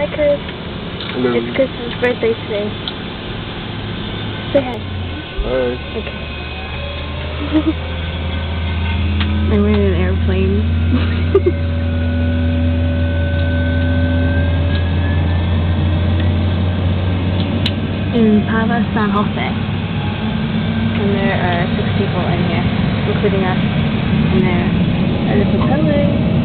Hi, Chris. Hello. It's Chris's birthday today. Say hi. Hi. Okay. I'm in an airplane. In Pava, San Jose. And there are 6 people in here, including us. And there are the propellers.